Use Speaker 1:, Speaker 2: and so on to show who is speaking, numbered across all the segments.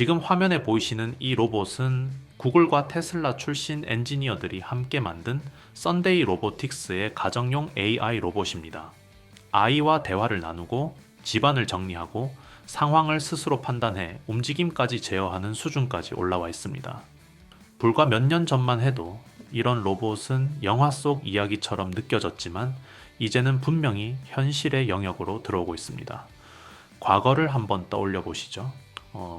Speaker 1: 지금 화면에 보이시는 이 로봇은 구글과 테슬라 출신 엔지니어들이 함께 만든 썬데이 로보틱스의 가정용 AI 로봇입니다. 아이와 대화를 나누고 집안을 정리하고 상황을 스스로 판단해 움직임까지 제어하는 수준까지 올라와 있습니다. 불과 몇 년 전만 해도 이런 로봇은 영화 속 이야기처럼 느껴졌지만 이제는 분명히 현실의 영역으로 들어오고 있습니다. 과거를 한번 떠올려 보시죠.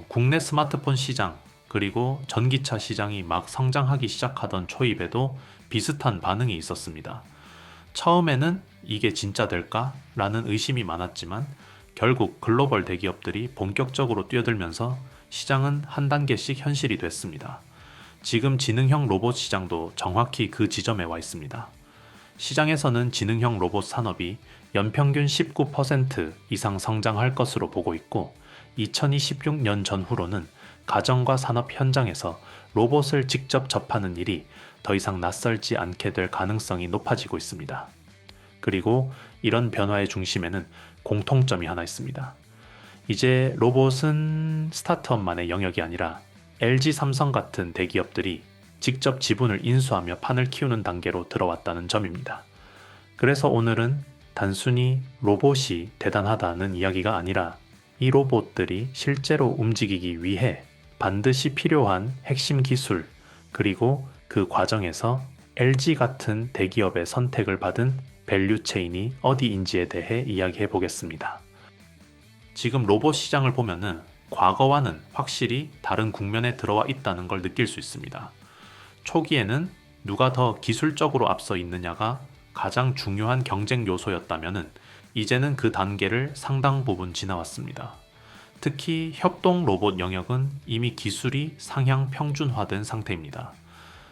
Speaker 1: 국내 스마트폰 시장 그리고 전기차 시장이 막 성장하기 시작하던 초입에도 비슷한 반응이 있었습니다. 처음에는 이게 진짜 될까? 라는 의심이 많았지만 결국 글로벌 대기업들이 본격적으로 뛰어들면서 시장은 한 단계씩 현실이 됐습니다. 지금 지능형 로봇 시장도 정확히 그 지점에 와 있습니다. 시장에서는 지능형 로봇 산업이 연평균 19% 이상 성장할 것으로 보고 있고 2026년 전후로는 가정과 산업 현장에서 로봇을 직접 접하는 일이 더 이상 낯설지 않게 될 가능성이 높아지고 있습니다. 그리고 이런 변화의 중심에는 공통점이 하나 있습니다. 이제 로봇은 스타트업만의 영역이 아니라 LG 삼성 같은 대기업들이 직접 지분을 인수하며 판을 키우는 단계로 들어왔다는 점입니다. 그래서 오늘은 단순히 로봇이 대단하다는 이야기가 아니라 이 로봇들이 실제로 움직이기 위해 반드시 필요한 핵심 기술, 그리고 그 과정에서 LG 같은 대기업의 선택을 받은 밸류체인이 어디인지에 대해 이야기해 보겠습니다. 지금 로봇 시장을 보면은 과거와는 확실히 다른 국면에 들어와 있다는 걸 느낄 수 있습니다. 초기에는 누가 더 기술적으로 앞서 있느냐가 가장 중요한 경쟁 요소였다면은 이제는 그 단계를 상당 부분 지나왔습니다. 특히 협동 로봇 영역은 이미 기술이 상향 평준화된 상태입니다.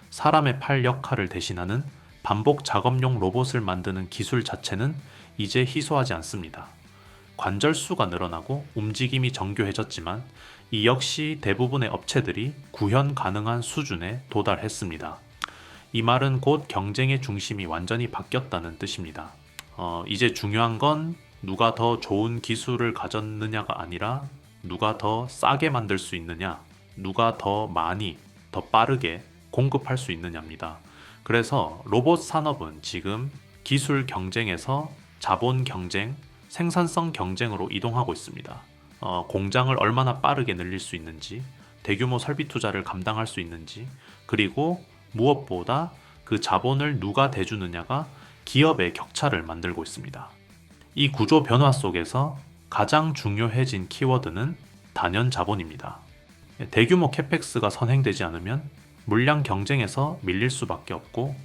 Speaker 1: 사람의 팔 역할을 대신하는 반복 작업용 로봇을 만드는 기술 자체는 이제 희소하지 않습니다. 관절 수가 늘어나고 움직임이 정교해졌지만 이 역시 대부분의 업체들이 구현 가능한 수준에 도달했습니다. 이 말은 곧 경쟁의 중심이 완전히 바뀌었다는 뜻입니다. 이제 중요한 건 누가 더 좋은 기술을 가졌느냐가 아니라 누가 더 싸게 만들 수 있느냐, 누가 더 많이, 더 빠르게 공급할 수 있느냐입니다. 그래서 로봇 산업은 지금 기술 경쟁에서 자본 경쟁, 생산성 경쟁으로 이동하고 있습니다. 공장을 얼마나 빠르게 늘릴 수 있는지, 대규모 설비 투자를 감당할 수 있는지, 그리고 무엇보다 그 자본을 누가 대주느냐가 기업의 격차를 만들고 있습니다. 이 구조 변화 속에서 가장 중요해진 키워드는 단연 자본입니다. 대규모 캐펙스가 선행되지 않으면 물량 경쟁에서 밀릴 수밖에 없고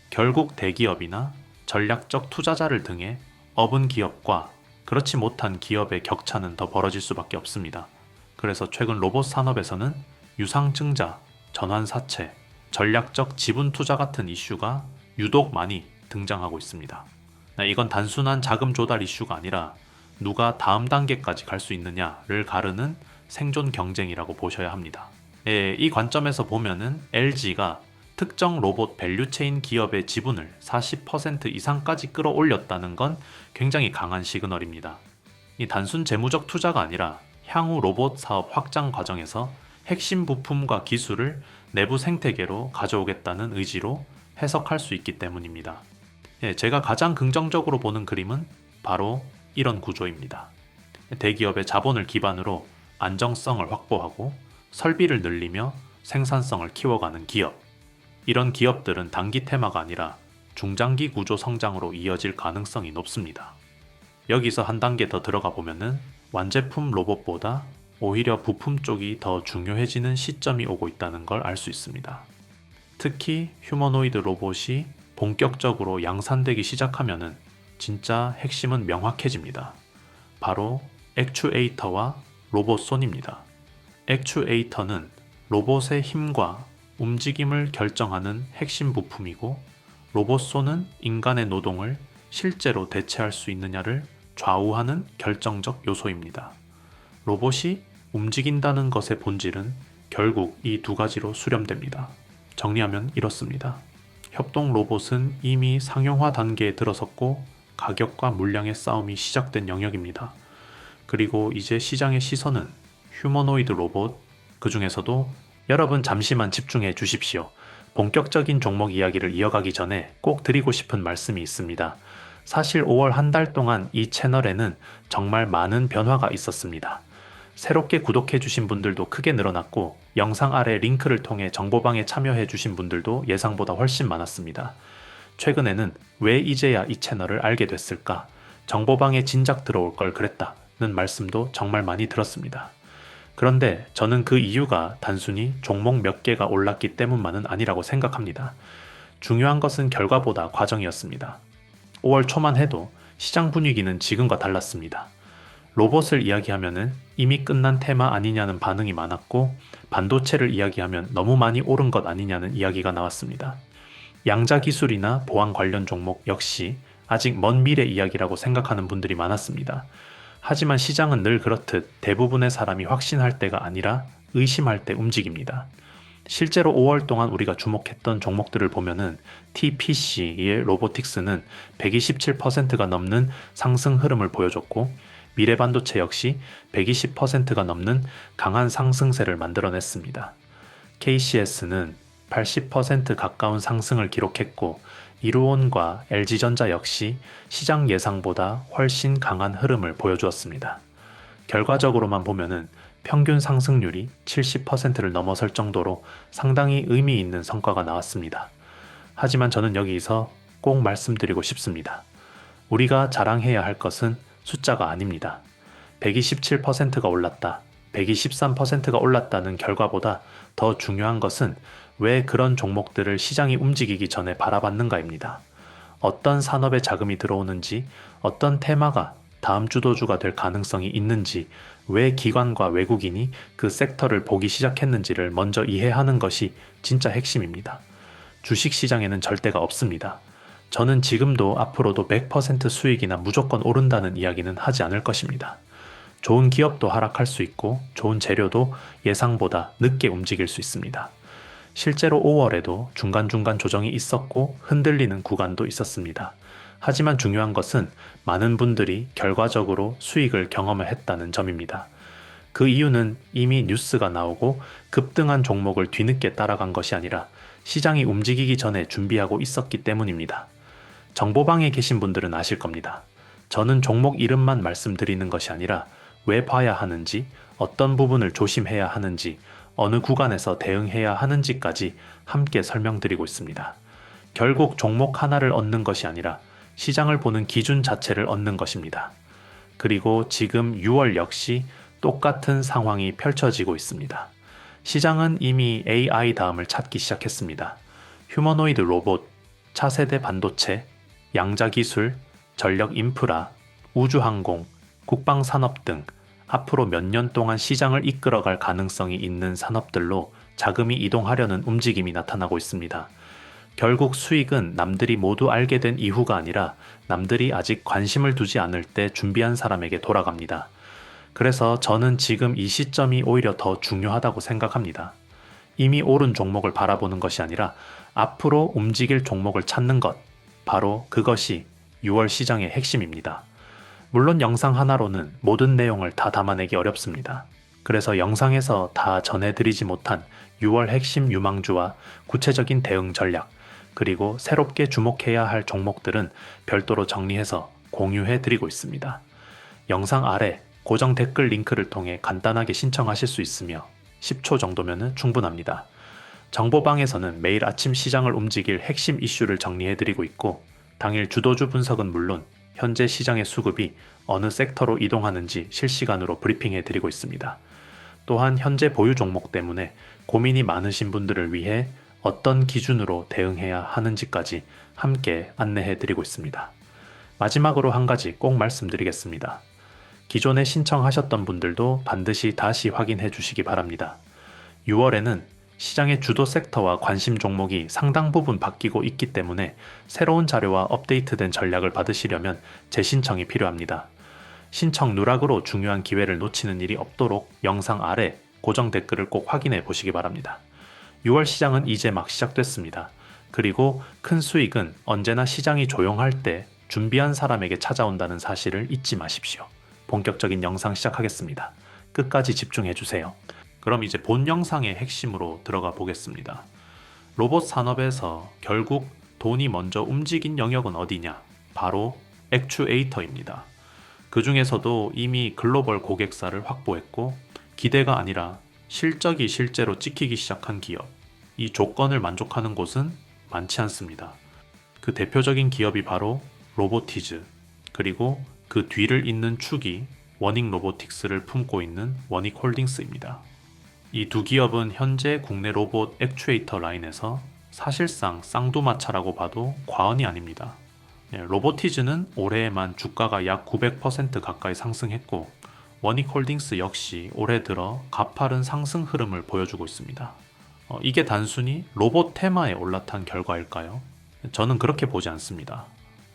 Speaker 1: 결국 대기업이나 전략적 투자자를 등에 업은 기업과 그렇지 못한 기업의 격차는 더 벌어질 수밖에 없습니다. 그래서 최근 로봇 산업에서는 유상증자, 전환사채, 전략적 지분 투자 같은 이슈가 유독 많이 등장하고 있습니다. 이건 단순한 자금 조달 이슈가 아니라 누가 다음 단계까지 갈 수 있느냐를 가르는 생존 경쟁이라고 보셔야 합니다. 이 관점에서 보면은 LG가 특정 로봇 밸류체인 기업의 지분을 40% 이상까지 끌어올렸다는 건 굉장히 강한 시그널입니다. 이 단순 재무적 투자가 아니라 향후 로봇 사업 확장 과정에서 핵심 부품과 기술을 내부 생태계로 가져오겠다는 의지로 해석할 수 있기 때문입니다. 제가 가장 긍정적으로 보는 그림은 바로 이런 구조입니다. 대기업의 자본을 기반으로 안정성을 확보하고 설비를 늘리며 생산성을 키워가는 기업. 이런 기업들은 단기 테마가 아니라 중장기 구조 성장으로 이어질 가능성이 높습니다. 여기서 한 단계 더 들어가 보면은 완제품 로봇보다 오히려 부품 쪽이 더 중요해지는 시점이 오고 있다는 걸 알 수 있습니다. 특히 휴머노이드 로봇이 본격적으로 양산되기 시작하면은 진짜 핵심은 명확해집니다. 바로 액추에이터와 로봇손입니다. 액추에이터는 로봇의 힘과 움직임을 결정하는 핵심 부품이고 로봇손은 인간의 노동을 실제로 대체할 수 있느냐를 좌우하는 결정적 요소입니다. 로봇이 움직인다는 것의 본질은 결국 이 두 가지로 수렴됩니다. 정리하면 이렇습니다. 협동 로봇은 이미 상용화 단계에 들어섰고 가격과 물량의 싸움이 시작된 영역입니다. 그리고 이제 시장의 시선은 휴머노이드 로봇, 그 중에서도 여러분 잠시만 집중해 주십시오. 본격적인 종목 이야기를 이어가기 전에 꼭 드리고 싶은 말씀이 있습니다. 사실 5월 한 달 동안 이 채널에는 정말 많은 변화가 있었습니다. 새롭게 구독해 주신 분들도 크게 늘어났고 영상 아래 링크를 통해 정보방에 참여해 주신 분들도 예상보다 훨씬 많았습니다. 최근에는 왜 이제야 이 채널을 알게 됐을까? 정보방에 진작 들어올 걸 그랬다는 말씀도 정말 많이 들었습니다. 그런데 저는 그 이유가 단순히 종목 몇 개가 올랐기 때문만은 아니라고 생각합니다. 중요한 것은 결과보다 과정이었습니다. 5월 초만 해도 시장 분위기는 지금과 달랐습니다. 로봇을 이야기하면 이미 끝난 테마 아니냐는 반응이 많았고 반도체를 이야기하면 너무 많이 오른 것 아니냐는 이야기가 나왔습니다. 양자 기술이나 보안 관련 종목 역시 아직 먼 미래 이야기라고 생각하는 분들이 많았습니다. 하지만 시장은 늘 그렇듯 대부분의 사람이 확신할 때가 아니라 의심할 때 움직입니다. 실제로 5월 동안 우리가 주목했던 종목들을 보면은 TPC의 로보틱스는 127%가 넘는 상승 흐름을 보여줬고 미래반도체 역시 120%가 넘는 강한 상승세를 만들어냈습니다. KCS는 80% 가까운 상승을 기록했고 이루온과 LG전자 역시 시장 예상보다 훨씬 강한 흐름을 보여주었습니다. 결과적으로만 보면은 평균 상승률이 70%를 넘어설 정도로 상당히 의미 있는 성과가 나왔습니다. 하지만 저는 여기서 꼭 말씀드리고 싶습니다. 우리가 자랑해야 할 것은 숫자가 아닙니다. 127%가 올랐다, 123%가 올랐다는 결과보다 더 중요한 것은 왜 그런 종목들을 시장이 움직이기 전에 바라봤는가입니다. 어떤 산업에 자금이 들어오는지, 어떤 테마가 다음 주도주가 될 가능성이 있는지, 왜 기관과 외국인이 그 섹터를 보기 시작했는지를 먼저 이해하는 것이 진짜 핵심입니다. 주식시장에는 절대가 없습니다. 저는 지금도 앞으로도 100% 수익이나 무조건 오른다는 이야기는 하지 않을 것입니다. 좋은 기업도 하락할 수 있고 좋은 재료도 예상보다 늦게 움직일 수 있습니다. 실제로 5월에도 중간중간 조정이 있었고 흔들리는 구간도 있었습니다. 하지만 중요한 것은 많은 분들이 결과적으로 수익을 경험을 했다는 점입니다. 그 이유는 이미 뉴스가 나오고 급등한 종목을 뒤늦게 따라간 것이 아니라 시장이 움직이기 전에 준비하고 있었기 때문입니다. 정보방에 계신 분들은 아실 겁니다. 저는 종목 이름만 말씀드리는 것이 아니라 왜 봐야 하는지, 어떤 부분을 조심해야 하는지, 어느 구간에서 대응해야 하는지까지 함께 설명드리고 있습니다. 결국 종목 하나를 얻는 것이 아니라 시장을 보는 기준 자체를 얻는 것입니다. 그리고 지금 6월 역시 똑같은 상황이 펼쳐지고 있습니다. 시장은 이미 AI 다음을 찾기 시작했습니다. 휴머노이드 로봇, 차세대 반도체, 양자기술, 전력 인프라, 우주항공, 국방산업 등 앞으로 몇 년 동안 시장을 이끌어갈 가능성이 있는 산업들로 자금이 이동하려는 움직임이 나타나고 있습니다. 결국 수익은 남들이 모두 알게 된 이후가 아니라 남들이 아직 관심을 두지 않을 때 준비한 사람에게 돌아갑니다. 그래서 저는 지금 이 시점이 오히려 더 중요하다고 생각합니다. 이미 오른 종목을 바라보는 것이 아니라 앞으로 움직일 종목을 찾는 것, 바로 그것이 6월 시장의 핵심입니다. 물론 영상 하나로는 모든 내용을 다 담아내기 어렵습니다. 그래서 영상에서 다 전해드리지 못한 6월 핵심 유망주와 구체적인 대응 전략, 그리고 새롭게 주목해야 할 종목들은 별도로 정리해서 공유해드리고 있습니다. 영상 아래 고정 댓글 링크를 통해 간단하게 신청하실 수 있으며 10초 정도면 충분합니다. 정보방에서는 매일 아침 시장을 움직일 핵심 이슈를 정리해드리고 있고 당일 주도주 분석은 물론 현재 시장의 수급이 어느 섹터로 이동하는지 실시간으로 브리핑해드리고 있습니다. 또한 현재 보유 종목 때문에 고민이 많으신 분들을 위해 어떤 기준으로 대응해야 하는지까지 함께 안내해드리고 있습니다. 마지막으로 한 가지 꼭 말씀드리겠습니다. 기존에 신청하셨던 분들도 반드시 다시 확인해 주시기 바랍니다. 6월에는 시장의 주도 섹터와 관심 종목이 상당 부분 바뀌고 있기 때문에 새로운 자료와 업데이트된 전략을 받으시려면 재신청이 필요합니다. 신청 누락으로 중요한 기회를 놓치는 일이 없도록 영상 아래 고정 댓글을 꼭 확인해 보시기 바랍니다. 6월 시장은 이제 막 시작됐습니다. 그리고 큰 수익은 언제나 시장이 조용할 때 준비한 사람에게 찾아온다는 사실을 잊지 마십시오. 본격적인 영상 시작하겠습니다. 끝까지 집중해 주세요. 그럼 이제 본 영상의 핵심으로 들어가 보겠습니다. 로봇 산업에서 결국 돈이 먼저 움직인 영역은 어디냐? 바로 액추에이터입니다. 그 중에서도 이미 글로벌 고객사를 확보했고 기대가 아니라 실적이 실제로 찍히기 시작한 기업, 이 조건을 만족하는 곳은 많지 않습니다. 그 대표적인 기업이 바로 로보티즈, 그리고 그 뒤를 잇는 축이 워닝 로보틱스를 품고 있는 워닉홀딩스입니다. 이 두 기업은 현재 국내 로봇 액추에이터 라인에서 사실상 쌍두마차라고 봐도 과언이 아닙니다. 로보티즈는 올해에만 주가가 약 900% 가까이 상승했고 워닉홀딩스 역시 올해 들어 가파른 상승 흐름을 보여주고 있습니다. 이게 단순히 로봇 테마에 올라탄 결과일까요? 저는 그렇게 보지 않습니다.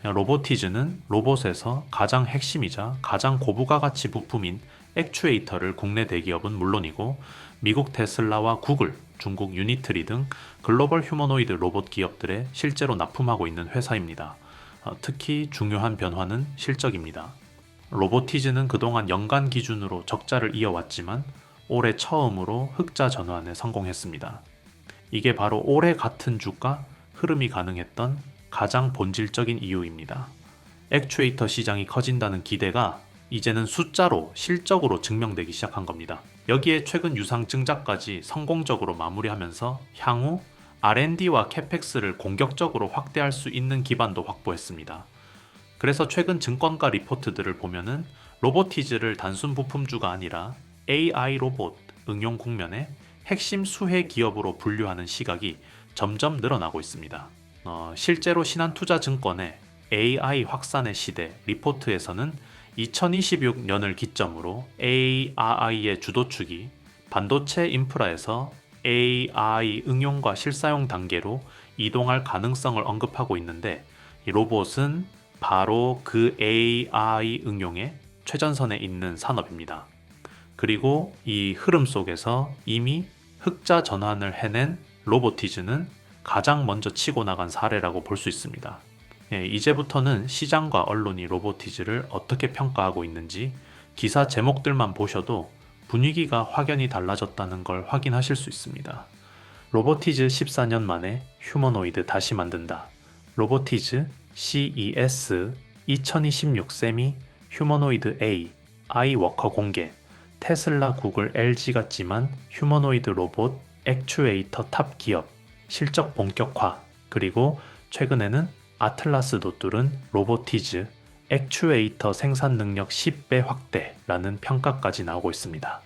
Speaker 1: 로보티즈는 로봇에서 가장 핵심이자 가장 고부가 가치 부품인 액추에이터를 국내 대기업은 물론이고 미국 테슬라와 구글, 중국 유니트리 등 글로벌 휴머노이드 로봇 기업들에 실제로 납품하고 있는 회사입니다. 특히 중요한 변화는 실적입니다. 로보티즈는 그동안 연간 기준으로 적자를 이어왔지만 올해 처음으로 흑자 전환에 성공했습니다. 이게 바로 올해 같은 주가 흐름이 가능했던 가장 본질적인 이유입니다. 액추에이터 시장이 커진다는 기대가 이제는 숫자로 실적으로 증명되기 시작한 겁니다. 여기에 최근 유상 증자까지 성공적으로 마무리하면서 향후 R&D와 캐펙스를 공격적으로 확대할 수 있는 기반도 확보했습니다. 그래서 최근 증권가 리포트들을 보면은 로보티즈를 단순 부품주가 아니라 AI 로봇 응용 국면에 핵심 수혜 기업으로 분류하는 시각이 점점 늘어나고 있습니다. 실제로 신한투자증권의 AI 확산의 시대 리포트에서는 2026년을 기점으로 AI의 주도축이 반도체 인프라에서 AI 응용과 실사용 단계로 이동할 가능성을 언급하고 있는데 이 로봇은 바로 그 AI 응용의 최전선에 있는 산업입니다. 그리고 이 흐름 속에서 이미 흑자 전환을 해낸 로보티즈는 가장 먼저 치고 나간 사례라고 볼 수 있습니다. 이제부터는 시장과 언론이 로보티즈를 어떻게 평가하고 있는지 기사 제목들만 보셔도 분위기가 확연히 달라졌다는 걸 확인하실 수 있습니다. 로보티즈 14년 만에 휴머노이드 다시 만든다. 로보티즈 CES 2026 세미 휴머노이드 A 아이워커 공개. 테슬라, 구글, LG 같지만 휴머노이드 로봇 액추에이터 탑 기업 실적 본격화. 그리고 최근에는 아틀라스도 뚫은 로보티즈 액추에이터 생산 능력 10배 확대라는 평가까지 나오고 있습니다.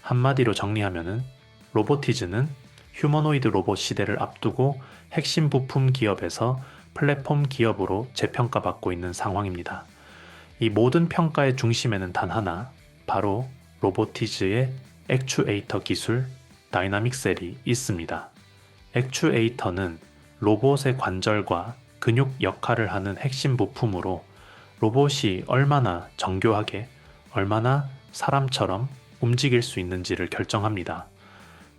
Speaker 1: 한마디로 정리하면은 로보티즈는 휴머노이드 로봇 시대를 앞두고 핵심 부품 기업에서 플랫폼 기업으로 재평가받고 있는 상황입니다. 이 모든 평가의 중심에는 단 하나, 바로 로보티즈의 액추에이터 기술 다이나믹 셀이 있습니다. 액추에이터는 로봇의 관절과 근육 역할을 하는 핵심 부품으로 로봇이 얼마나 정교하게, 얼마나 사람처럼 움직일 수 있는지를 결정합니다.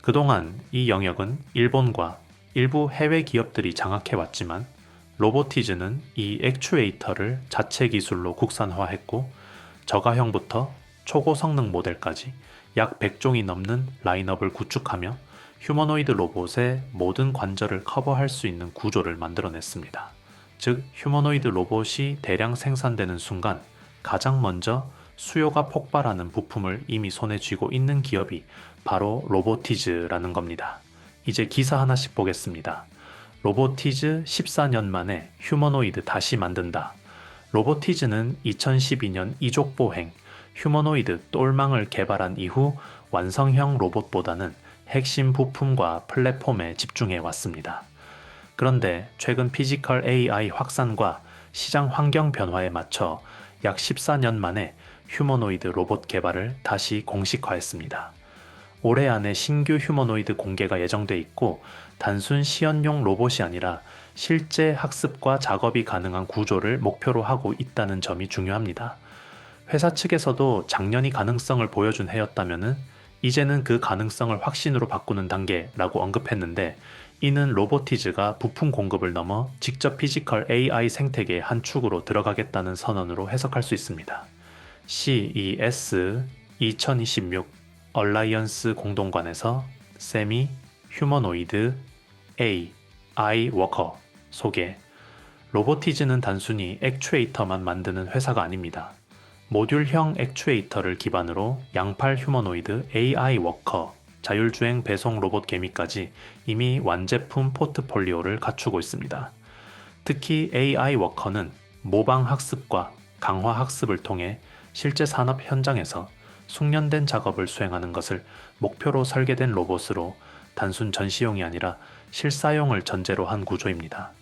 Speaker 1: 그동안 이 영역은 일본과 일부 해외 기업들이 장악해왔지만 로보티즈는 이 액추에이터를 자체 기술로 국산화했고 저가형부터 초고 성능 모델까지 약 100종이 넘는 라인업을 구축하며 휴머노이드 로봇의 모든 관절을 커버할 수 있는 구조를 만들어냈습니다. 즉, 휴머노이드 로봇이 대량 생산되는 순간 가장 먼저 수요가 폭발하는 부품을 이미 손에 쥐고 있는 기업이 바로 로보티즈라는 겁니다. 이제 기사 하나씩 보겠습니다. 로보티즈 14년 만에 휴머노이드 다시 만든다. 로보티즈는 2012년 이족보행 휴머노이드 똘망을 개발한 이후 완성형 로봇보다는 핵심 부품과 플랫폼에 집중해 왔습니다. 그런데 최근 피지컬 AI 확산과 시장 환경 변화에 맞춰 약 14년 만에 휴머노이드 로봇 개발을 다시 공식화했습니다. 올해 안에 신규 휴머노이드 공개가 예정돼 있고 단순 시연용 로봇이 아니라 실제 학습과 작업이 가능한 구조를 목표로 하고 있다는 점이 중요합니다. 회사 측에서도 작년이 가능성을 보여준 해였다면은 이제는 그 가능성을 확신으로 바꾸는 단계라고 언급했는데 이는 로보티즈가 부품 공급을 넘어 직접 피지컬 AI 생태계의 한 축으로 들어가겠다는 선언으로 해석할 수 있습니다. CES 2026 얼라이언스 공동관에서 세미 휴머노이드 AI 워커 소개. 로보티즈는 단순히 액추에이터만 만드는 회사가 아닙니다. 모듈형 액추에이터를 기반으로 양팔 휴머노이드 AI 워커, 자율주행 배송 로봇 개미까지 이미 완제품 포트폴리오를 갖추고 있습니다. 특히 AI 워커는 모방 학습과 강화 학습을 통해 실제 산업 현장에서 숙련된 작업을 수행하는 것을 목표로 설계된 로봇으로 단순 전시용이 아니라 실사용을 전제로 한 구조입니다.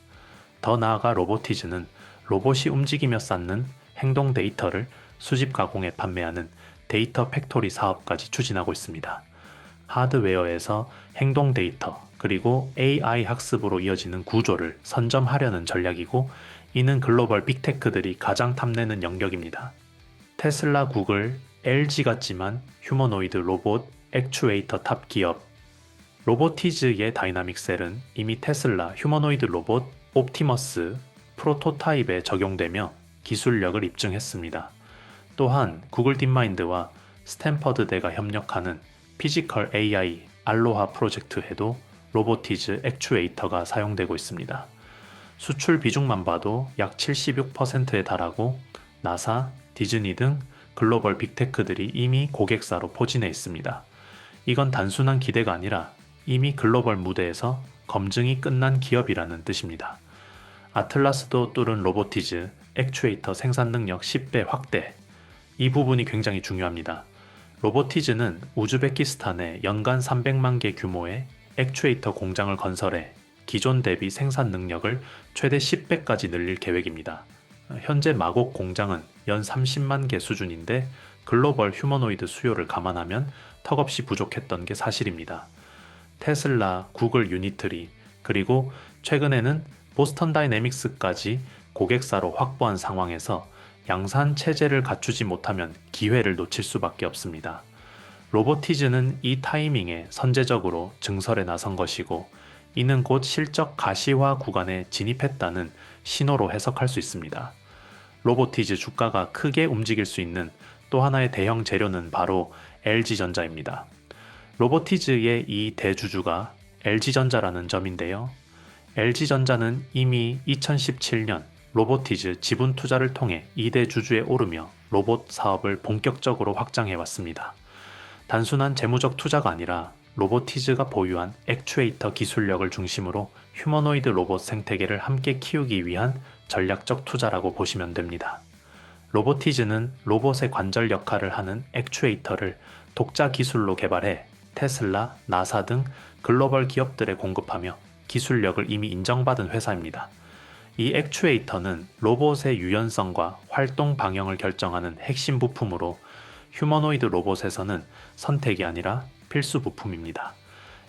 Speaker 1: 더 나아가 로보티즈는 로봇이 움직이며 쌓는 행동 데이터를 수집 가공해 판매하는 데이터 팩토리 사업까지 추진하고 있습니다. 하드웨어에서 행동 데이터 그리고 AI 학습으로 이어지는 구조를 선점하려는 전략이고, 이는 글로벌 빅테크들이 가장 탐내는 영역입니다. 테슬라, 구글, LG 같지만 휴머노이드 로봇 액추에이터 탑 기업 로보티즈의 다이나믹 셀은 이미 테슬라 휴머노이드 로봇 옵티머스 프로토타입에 적용되며 기술력을 입증했습니다. 또한 구글 딥마인드와 스탠퍼드대가 협력하는 피지컬 AI 알로하 프로젝트에도 로보티즈 액추에이터가 사용되고 있습니다. 수출 비중만 봐도 약 76%에 달하고 나사, 디즈니 등 글로벌 빅테크들이 이미 고객사로 포진해 있습니다. 이건 단순한 기대가 아니라 이미 글로벌 무대에서 검증이 끝난 기업이라는 뜻입니다. 아틀라스도 뚫은 로보티즈 액추에이터 생산 능력 10배 확대. 이 부분이 굉장히 중요합니다. 로보티즈는 우즈베키스탄에 연간 300만 개 규모의 액추에이터 공장을 건설해 기존 대비 생산 능력을 최대 10배까지 늘릴 계획입니다. 현재 마곡 공장은 연 30만 개 수준인데 글로벌 휴머노이드 수요를 감안하면 턱없이 부족했던 게 사실입니다. 테슬라, 구글 유니트리, 그리고 최근에는 보스턴 다이내믹스까지 고객사로 확보한 상황에서 양산 체제를 갖추지 못하면 기회를 놓칠 수밖에 없습니다. 로보티즈는 이 타이밍에 선제적으로 증설에 나선 것이고, 이는 곧 실적 가시화 구간에 진입했다는 신호로 해석할 수 있습니다. 로보티즈 주가가 크게 움직일 수 있는 또 하나의 대형 재료는 바로 LG전자입니다. 로보티즈의 이 대주주가 LG전자라는 점인데요. LG전자는 이미 2017년 로보티즈 지분 투자를 통해 2대 주주에 오르며 로봇 사업을 본격적으로 확장해 왔습니다. 단순한 재무적 투자가 아니라 로보티즈가 보유한 액추에이터 기술력을 중심으로 휴머노이드 로봇 생태계를 함께 키우기 위한 전략적 투자라고 보시면 됩니다. 로보티즈는 로봇의 관절 역할을 하는 액추에이터를 독자 기술로 개발해 테슬라, 나사 등 글로벌 기업들에 공급하며 기술력을 이미 인정받은 회사입니다. 이 액추에이터는 로봇의 유연성과 활동 방향을 결정하는 핵심 부품으로 휴머노이드 로봇에서는 선택이 아니라 필수 부품입니다.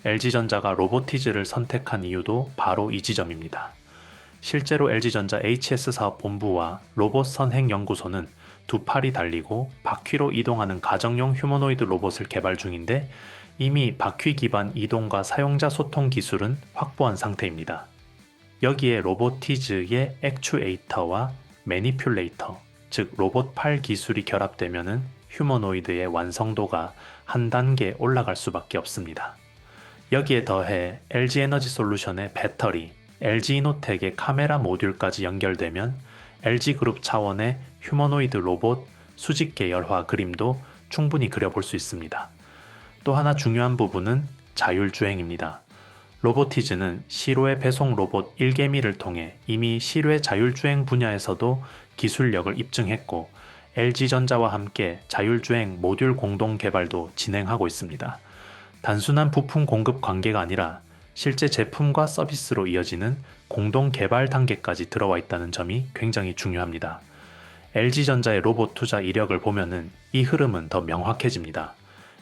Speaker 1: LG전자가 로보티즈를 선택한 이유도 바로 이 지점입니다. 실제로 LG전자 HS사업본부와 로봇 선행연구소는 두 팔이 달리고 바퀴로 이동하는 가정용 휴머노이드 로봇을 개발 중인데, 이미 바퀴 기반 이동과 사용자 소통 기술은 확보한 상태입니다. 여기에 로보티즈의 액추에이터와 매니퓰레이터, 즉 로봇 팔 기술이 결합되면은 휴머노이드의 완성도가 한 단계 올라갈 수밖에 없습니다. 여기에 더해 LG에너지솔루션의 배터리, LG이노텍의 카메라 모듈까지 연결되면 LG그룹 차원의 휴머노이드 로봇 수직 계열화 그림도 충분히 그려볼 수 있습니다. 또 하나 중요한 부분은 자율주행입니다. 로보티즈는 시로의 배송 로봇 1개미를 통해 이미 시로의 자율주행 분야에서도 기술력을 입증했고, LG전자와 함께 자율주행 모듈 공동 개발도 진행하고 있습니다. 단순한 부품 공급 관계가 아니라 실제 제품과 서비스로 이어지는 공동 개발 단계까지 들어와 있다는 점이 굉장히 중요합니다. LG전자의 로봇 투자 이력을 보면은 이 흐름은 더 명확해집니다.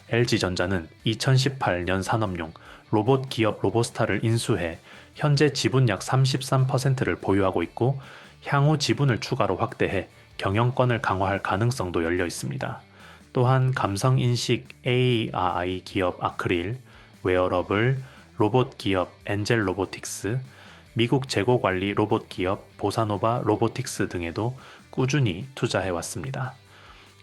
Speaker 1: LG전자는 2018년 산업용 로봇 기업 로보스타를 인수해 현재 지분 약 33%를 보유하고 있고, 향후 지분을 추가로 확대해 경영권을 강화할 가능성도 열려 있습니다. 또한 감성인식 AI 기업 아크릴, 웨어러블, 로봇 기업 엔젤 로보틱스, 미국 재고관리 로봇 기업 보사노바 로보틱스 등에도 꾸준히 투자해 왔습니다.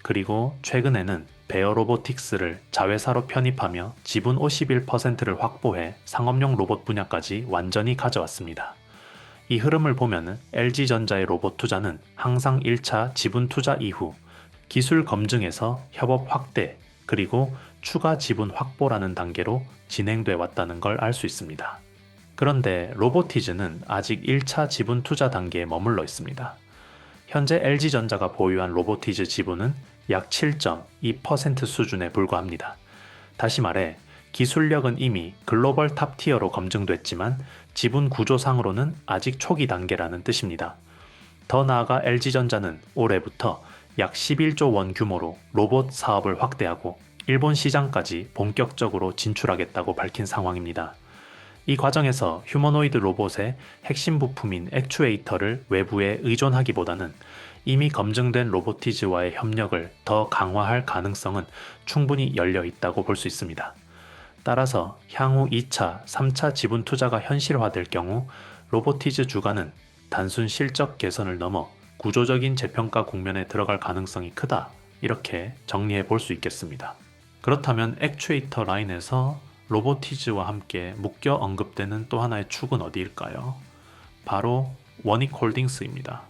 Speaker 1: 그리고 최근에는 베어 로보틱스를 자회사로 편입하며 지분 51%를 확보해 상업용 로봇 분야까지 완전히 가져왔습니다. 이 흐름을 보면 LG전자의 로봇 투자는 항상 1차 지분 투자 이후 기술 검증에서 협업 확대 그리고 추가 지분 확보라는 단계로 진행돼 왔다는 걸 알 수 있습니다. 그런데 로보티즈는 아직 1차 지분 투자 단계에 머물러 있습니다. 현재 LG전자가 보유한 로보티즈 지분은 약 7.2% 수준에 불과합니다. 다시 말해 기술력은 이미 글로벌 탑티어로 검증됐지만 지분 구조상으로는 아직 초기 단계라는 뜻입니다. 더 나아가 LG전자는 올해부터 약 11조 원 규모로 로봇 사업을 확대하고 일본 시장까지 본격적으로 진출하겠다고 밝힌 상황입니다. 이 과정에서 휴머노이드 로봇의 핵심 부품인 액추에이터를 외부에 의존하기보다는 이미 검증된 로보티즈와의 협력을 더 강화할 가능성은 충분히 열려 있다고 볼 수 있습니다. 따라서 향후 2차, 3차 지분 투자가 현실화될 경우 로보티즈 주가는 단순 실적 개선을 넘어 구조적인 재평가 국면에 들어갈 가능성이 크다. 이렇게 정리해 볼 수 있겠습니다. 그렇다면 액추에이터 라인에서 로보티즈와 함께 묶여 언급되는 또 하나의 축은 어디일까요? 바로 원익홀딩스입니다.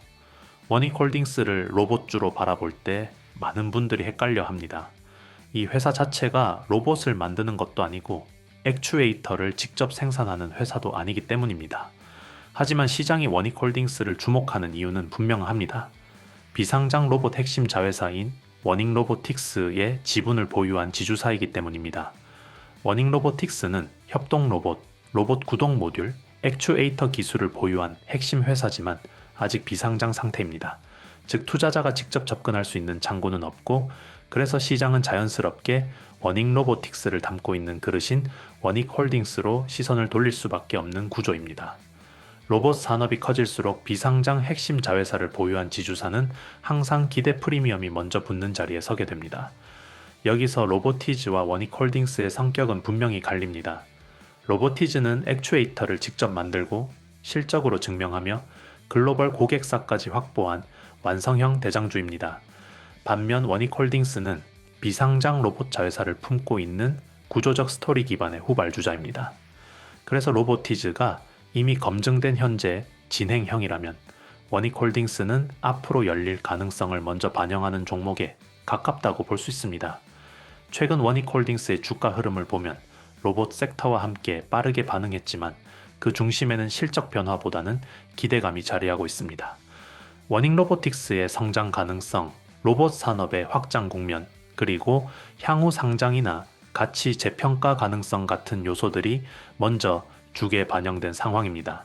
Speaker 1: 원익홀딩스를 로봇주로 바라볼 때 많은 분들이 헷갈려 합니다. 이 회사 자체가 로봇을 만드는 것도 아니고 액추에이터를 직접 생산하는 회사도 아니기 때문입니다. 하지만 시장이 원익홀딩스를 주목하는 이유는 분명합니다. 비상장 로봇 핵심 자회사인 원익로보틱스의 지분을 보유한 지주사이기 때문입니다. 원익로보틱스는 협동 로봇, 로봇 구동 모듈, 액추에이터 기술을 보유한 핵심 회사지만 아직 비상장 상태입니다. 즉 투자자가 직접 접근할 수 있는 창구는 없고 그래서 시장은 자연스럽게 원익로보틱스를 담고 있는 그릇인 원익홀딩스로 시선을 돌릴 수밖에 없는 구조입니다. 로봇 산업이 커질수록 비상장 핵심 자회사를 보유한 지주사는 항상 기대 프리미엄이 먼저 붙는 자리에 서게 됩니다. 여기서 로보티즈와 원익홀딩스의 성격은 분명히 갈립니다. 로보티즈는 액추에이터를 직접 만들고 실적으로 증명하며 글로벌 고객사까지 확보한 완성형 대장주입니다. 반면 원익홀딩스는 비상장 로봇 자회사를 품고 있는 구조적 스토리 기반의 후발주자입니다. 그래서 로보티즈가 이미 검증된 현재 진행형이라면 원익홀딩스는 앞으로 열릴 가능성을 먼저 반영하는 종목에 가깝다고 볼 수 있습니다. 최근 원익홀딩스의 주가 흐름을 보면 로봇 섹터와 함께 빠르게 반응했지만 그 중심에는 실적 변화보다는 기대감이 자리하고 있습니다. 원익로보틱스의 성장 가능성, 로봇 산업의 확장 국면, 그리고 향후 상장이나 가치 재평가 가능성 같은 요소들이 먼저 주가에 반영된 상황입니다.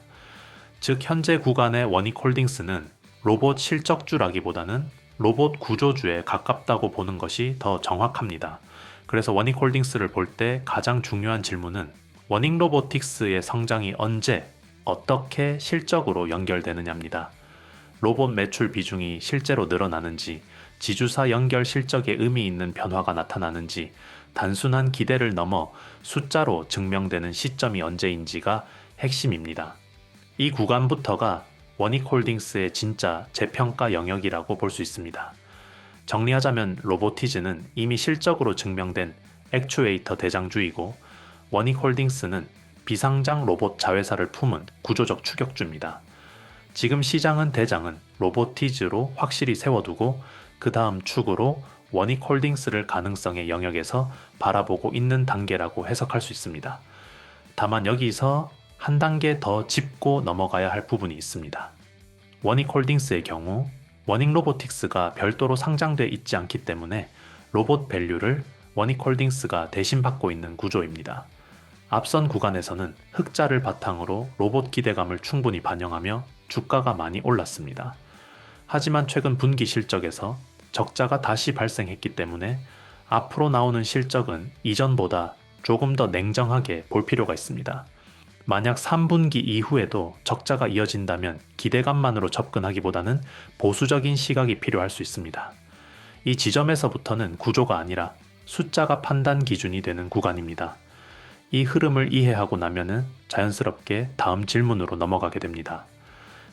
Speaker 1: 즉 현재 구간의 원익홀딩스는 로봇 실적주라기보다는 로봇 구조주에 가깝다고 보는 것이 더 정확합니다. 그래서 원익홀딩스를 볼 때 가장 중요한 질문은 원익로보틱스의 성장이 언제, 어떻게 실적으로 연결되느냐입니다. 로봇 매출 비중이 실제로 늘어나는지, 지주사 연결 실적에 의미 있는 변화가 나타나는지, 단순한 기대를 넘어 숫자로 증명되는 시점이 언제인지가 핵심입니다. 이 구간부터가 원익홀딩스의 진짜 재평가 영역이라고 볼 수 있습니다. 정리하자면 로보티즈는 이미 실적으로 증명된 액추에이터 대장주이고 원익홀딩스는 비상장 로봇 자회사를 품은 구조적 추격주입니다. 지금 시장은 대장은 로보티즈로 확실히 세워두고 그 다음 축으로 원익홀딩스를 가능성의 영역에서 바라보고 있는 단계라고 해석할 수 있습니다. 다만 여기서 한 단계 더 짚고 넘어가야 할 부분이 있습니다. 원익홀딩스의 경우 원익로보틱스가 별도로 상장돼 있지 않기 때문에 로봇 밸류를 원익홀딩스가 대신 받고 있는 구조입니다. 앞선 구간에서는 흑자를 바탕으로 로봇 기대감을 충분히 반영하며 주가가 많이 올랐습니다. 하지만 최근 분기 실적에서 적자가 다시 발생했기 때문에 앞으로 나오는 실적은 이전보다 조금 더 냉정하게 볼 필요가 있습니다. 만약 3분기 이후에도 적자가 이어진다면 기대감만으로 접근하기보다는 보수적인 시각이 필요할 수 있습니다. 이 지점에서부터는 구조가 아니라 숫자가 판단 기준이 되는 구간입니다. 이 흐름을 이해하고 나면은 자연스럽게 다음 질문으로 넘어가게 됩니다.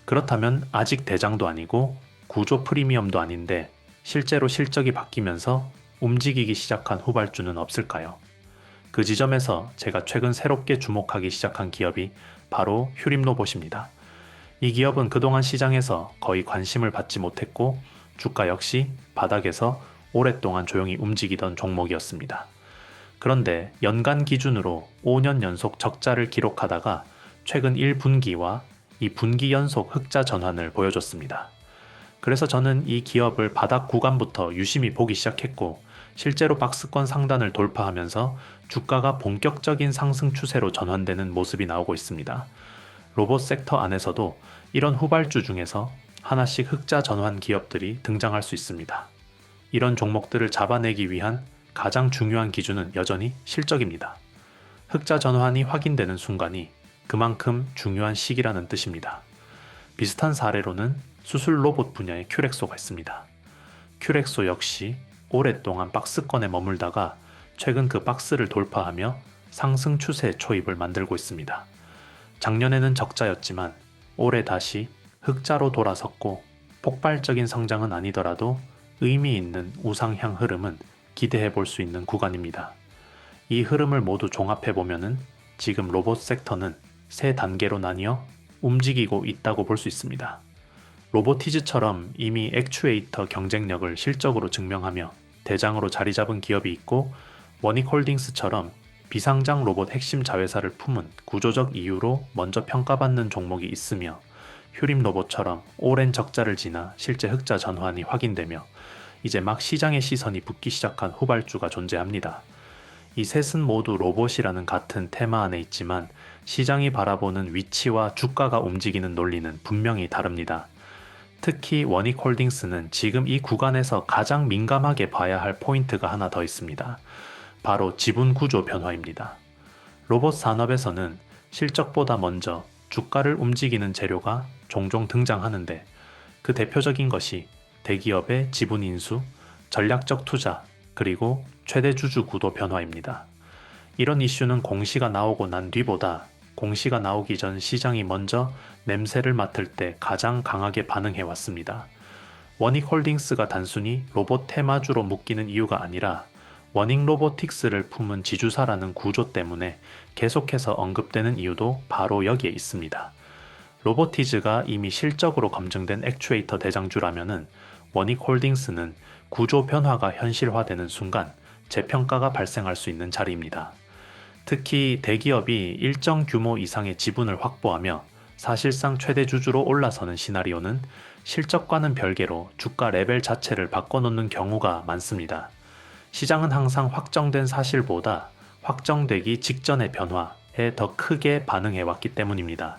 Speaker 1: 그렇다면 아직 대장도 아니고 구조 프리미엄도 아닌데 실제로 실적이 바뀌면서 움직이기 시작한 후발주는 없을까요? 그 지점에서 제가 최근 새롭게 주목하기 시작한 기업이 바로 휴림로봇입니다. 이 기업은 그동안 시장에서 거의 관심을 받지 못했고 주가 역시 바닥에서 오랫동안 조용히 움직이던 종목이었습니다. 그런데 연간 기준으로 5년 연속 적자를 기록하다가 최근 1분기와 2분기 연속 흑자 전환을 보여줬습니다. 그래서 저는 이 기업을 바닥 구간부터 유심히 보기 시작했고 실제로 박스권 상단을 돌파하면서 주가가 본격적인 상승 추세로 전환되는 모습이 나오고 있습니다. 로봇 섹터 안에서도 이런 후발주 중에서 하나씩 흑자 전환 기업들이 등장할 수 있습니다. 이런 종목들을 잡아내기 위한 가장 중요한 기준은 여전히 실적입니다. 흑자 전환이 확인되는 순간이 그만큼 중요한 시기라는 뜻입니다. 비슷한 사례로는 수술 로봇 분야의 큐렉소가 있습니다. 큐렉소 역시 오랫동안 박스권에 머물다가 최근 그 박스를 돌파하며 상승 추세 초입을 만들고 있습니다. 작년에는 적자였지만 올해 다시 흑자로 돌아섰고 폭발적인 성장은 아니더라도 의미 있는 우상향 흐름은 기대해 볼 수 있는 구간입니다. 이 흐름을 모두 종합해 보면은 지금 로봇 섹터는 세 단계로 나뉘어 움직이고 있다고 볼 수 있습니다. 로보티즈처럼 이미 액추에이터 경쟁력을 실적으로 증명하며 대장으로 자리 잡은 기업이 있고 원익홀딩스처럼 비상장 로봇 핵심 자회사를 품은 구조적 이유로 먼저 평가받는 종목이 있으며 휴림로봇처럼 오랜 적자를 지나 실제 흑자 전환이 확인되며 이제 막 시장의 시선이 붙기 시작한 후발주가 존재합니다. 이 셋은 모두 로봇이라는 같은 테마 안에 있지만 시장이 바라보는 위치와 주가가 움직이는 논리는 분명히 다릅니다. 특히 원익홀딩스는 지금 이 구간에서 가장 민감하게 봐야 할 포인트가 하나 더 있습니다. 바로 지분 구조 변화입니다. 로봇 산업에서는 실적보다 먼저 주가를 움직이는 재료가 종종 등장하는데 그 대표적인 것이 대기업의 지분 인수, 전략적 투자, 그리고 최대 주주 구도 변화입니다. 이런 이슈는 공시가 나오고 난 뒤보다 공시가 나오기 전 시장이 먼저 냄새를 맡을 때 가장 강하게 반응해 왔습니다. 원익홀딩스가 단순히 로봇 테마주로 묶이는 이유가 아니라 원익로보틱스를 품은 지주사라는 구조 때문에 계속해서 언급되는 이유도 바로 여기에 있습니다. 로보티즈가 이미 실적으로 검증된 액추에이터 대장주라면은 원익홀딩스는 구조 변화가 현실화되는 순간 재평가가 발생할 수 있는 자리입니다. 특히 대기업이 일정 규모 이상의 지분을 확보하며 사실상 최대 주주로 올라서는 시나리오는 실적과는 별개로 주가 레벨 자체를 바꿔놓는 경우가 많습니다. 시장은 항상 확정된 사실보다 확정되기 직전의 변화에 더 크게 반응해 왔기 때문입니다.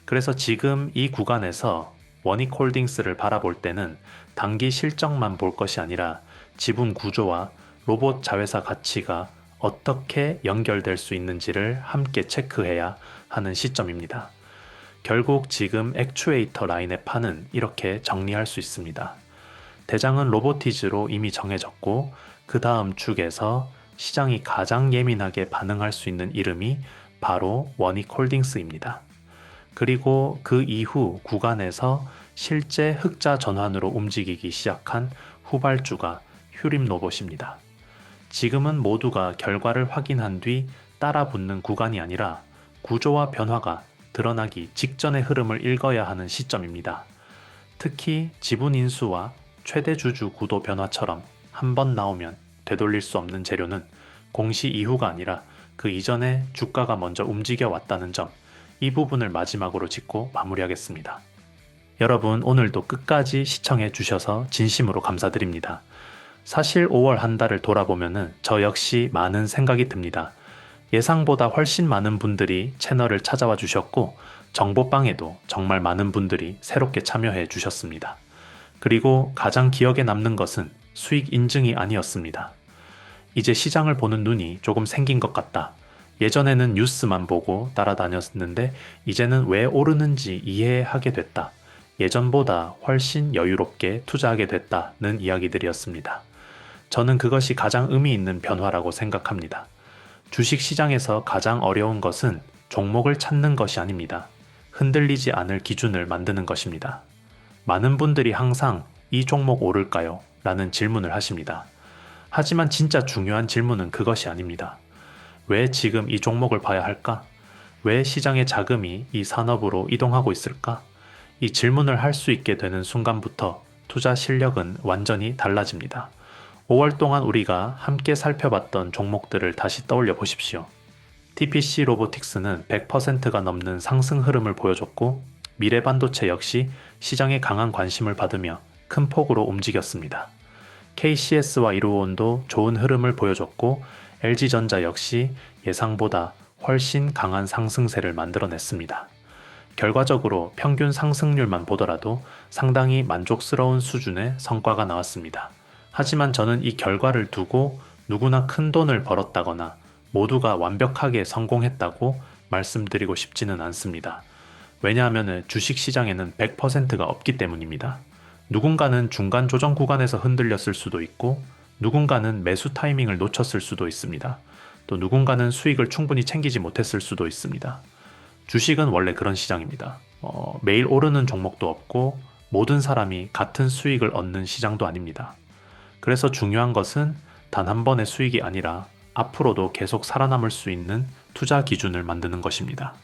Speaker 1: 그래서 지금 이 구간에서 원익홀딩스를 바라볼 때는 단기 실적만 볼 것이 아니라 지분 구조와 로봇 자회사 가치가 어떻게 연결될 수 있는지를 함께 체크해야 하는 시점입니다. 결국 지금 액추에이터 라인의 판은 이렇게 정리할 수 있습니다. 대장은 로보티즈로 이미 정해졌고 그 다음 축에서 시장이 가장 예민하게 반응할 수 있는 이름이 바로 원익홀딩스입니다. 그리고 그 이후 구간에서 실제 흑자 전환으로 움직이기 시작한 후발주가 휴림로봇입니다. 지금은 모두가 결과를 확인한 뒤 따라붙는 구간이 아니라 구조와 변화가 드러나기 직전의 흐름을 읽어야 하는 시점입니다. 특히 지분 인수와 최대 주주 구도 변화처럼 한 번 나오면 되돌릴 수 없는 재료는 공시 이후가 아니라 그 이전에 주가가 먼저 움직여 왔다는 점, 이 부분을 마지막으로 짚고 마무리하겠습니다. 여러분 오늘도 끝까지 시청해 주셔서 진심으로 감사드립니다. 사실 5월 한 달을 돌아보면은 저 역시 많은 생각이 듭니다. 예상보다 훨씬 많은 분들이 채널을 찾아와 주셨고 정보방에도 정말 많은 분들이 새롭게 참여해 주셨습니다. 그리고 가장 기억에 남는 것은 수익 인증이 아니었습니다. 이제 시장을 보는 눈이 조금 생긴 것 같다. 예전에는 뉴스만 보고 따라다녔는데 이제는 왜 오르는지 이해하게 됐다. 예전보다 훨씬 여유롭게 투자하게 됐다는 이야기들이었습니다. 저는 그것이 가장 의미 있는 변화라고 생각합니다. 주식 시장에서 가장 어려운 것은 종목을 찾는 것이 아닙니다. 흔들리지 않을 기준을 만드는 것입니다. 많은 분들이 항상 이 종목 오를까요? 라는 질문을 하십니다. 하지만 진짜 중요한 질문은 그것이 아닙니다. 왜 지금 이 종목을 봐야 할까? 왜 시장의 자금이 이 산업으로 이동하고 있을까? 이 질문을 할 수 있게 되는 순간부터 투자 실력은 완전히 달라집니다. 5월 동안 우리가 함께 살펴봤던 종목들을 다시 떠올려 보십시오. TPC 로보틱스는 100%가 넘는 상승 흐름을 보여줬고, 미래반도체 역시 시장의 강한 관심을 받으며 큰 폭으로 움직였습니다. KCS와 이루온도 좋은 흐름을 보여줬고, LG전자 역시 예상보다 훨씬 강한 상승세를 만들어냈습니다. 결과적으로 평균 상승률만 보더라도 상당히 만족스러운 수준의 성과가 나왔습니다. 하지만 저는 이 결과를 두고 누구나 큰 돈을 벌었다거나 모두가 완벽하게 성공했다고 말씀드리고 싶지는 않습니다. 왜냐하면 주식시장에는 100%가 없기 때문입니다. 누군가는 중간 조정 구간에서 흔들렸을 수도 있고, 누군가는 매수 타이밍을 놓쳤을 수도 있습니다. 또 누군가는 수익을 충분히 챙기지 못했을 수도 있습니다. 주식은 원래 그런 시장입니다. 매일 오르는 종목도 없고 모든 사람이 같은 수익을 얻는 시장도 아닙니다. 그래서 중요한 것은 단 한 번의 수익이 아니라 앞으로도 계속 살아남을 수 있는 투자 기준을 만드는 것입니다.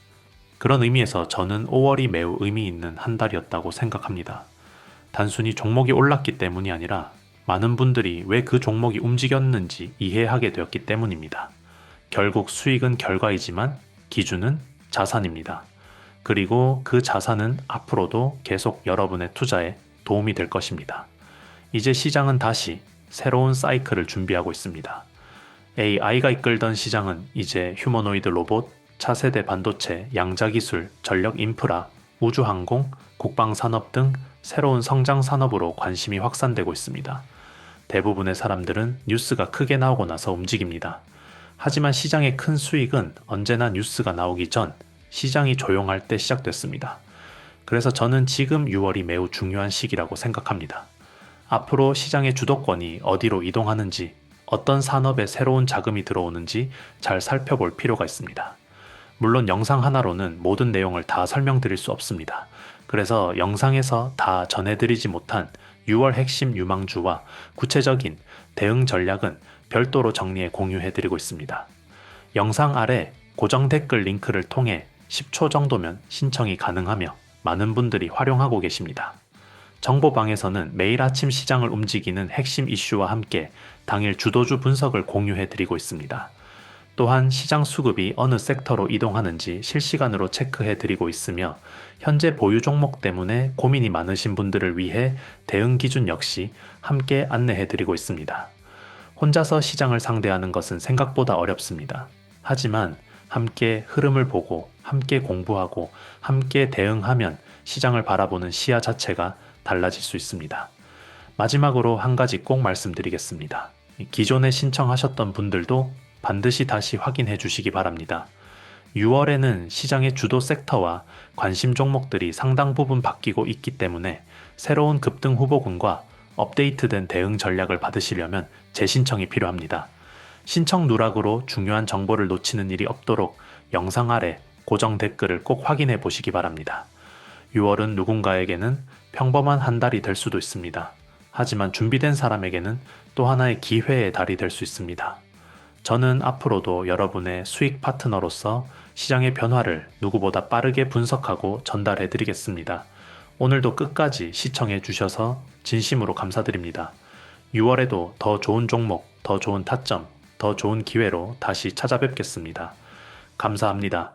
Speaker 1: 그런 의미에서 저는 5월이 매우 의미 있는 한 달이었다고 생각합니다. 단순히 종목이 올랐기 때문이 아니라 많은 분들이 왜 그 종목이 움직였는지 이해하게 되었기 때문입니다. 결국 수익은 결과이지만 기준은 자산입니다. 그리고 그 자산은 앞으로도 계속 여러분의 투자에 도움이 될 것입니다. 이제 시장은 다시 새로운 사이클을 준비하고 있습니다. AI가 이끌던 시장은 이제 휴머노이드 로봇, 차세대 반도체, 양자기술, 전력 인프라, 우주항공, 국방산업 등 새로운 성장 산업으로 관심이 확산되고 있습니다. 대부분의 사람들은 뉴스가 크게 나오고 나서 움직입니다. 하지만 시장의 큰 수익은 언제나 뉴스가 나오기 전 시장이 조용할 때 시작됐습니다. 그래서 저는 지금 6월이 매우 중요한 시기라고 생각합니다. 앞으로 시장의 주도권이 어디로 이동하는지, 어떤 산업에 새로운 자금이 들어오는지 잘 살펴볼 필요가 있습니다. 물론 영상 하나로는 모든 내용을 다 설명드릴 수 없습니다. 그래서 영상에서 다 전해드리지 못한 6월 핵심 유망주와 구체적인 대응 전략은 별도로 정리해 공유해드리고 있습니다. 영상 아래 고정 댓글 링크를 통해 10초 정도면 신청이 가능하며 많은 분들이 활용하고 계십니다. 정보방에서는 매일 아침 시장을 움직이는 핵심 이슈와 함께 당일 주도주 분석을 공유해드리고 있습니다. 또한 시장 수급이 어느 섹터로 이동하는지 실시간으로 체크해드리고 있으며, 현재 보유 종목 때문에 고민이 많으신 분들을 위해 대응 기준 역시 함께 안내해드리고 있습니다. 혼자서 시장을 상대하는 것은 생각보다 어렵습니다. 하지만 함께 흐름을 보고 함께 공부하고 함께 대응하면 시장을 바라보는 시야 자체가 달라질 수 있습니다. 마지막으로 한 가지 꼭 말씀드리겠습니다. 기존에 신청하셨던 분들도 반드시 다시 확인해 주시기 바랍니다. 6월에는 시장의 주도 섹터와 관심 종목들이 상당 부분 바뀌고 있기 때문에 새로운 급등 후보군과 업데이트된 대응 전략을 받으시려면 재신청이 필요합니다. 신청 누락으로 중요한 정보를 놓치는 일이 없도록 영상 아래 고정 댓글을 꼭 확인해 보시기 바랍니다. 6월은 누군가에게는 평범한 한 달이 될 수도 있습니다. 하지만 준비된 사람에게는 또 하나의 기회의 달이 될 수 있습니다. 저는 앞으로도 여러분의 수익 파트너로서 시장의 변화를 누구보다 빠르게 분석하고 전달해 드리겠습니다. 오늘도 끝까지 시청해 주셔서 진심으로 감사드립니다. 6월에도 더 좋은 종목, 더 좋은 타점, 더 좋은 기회로 다시 찾아뵙겠습니다. 감사합니다.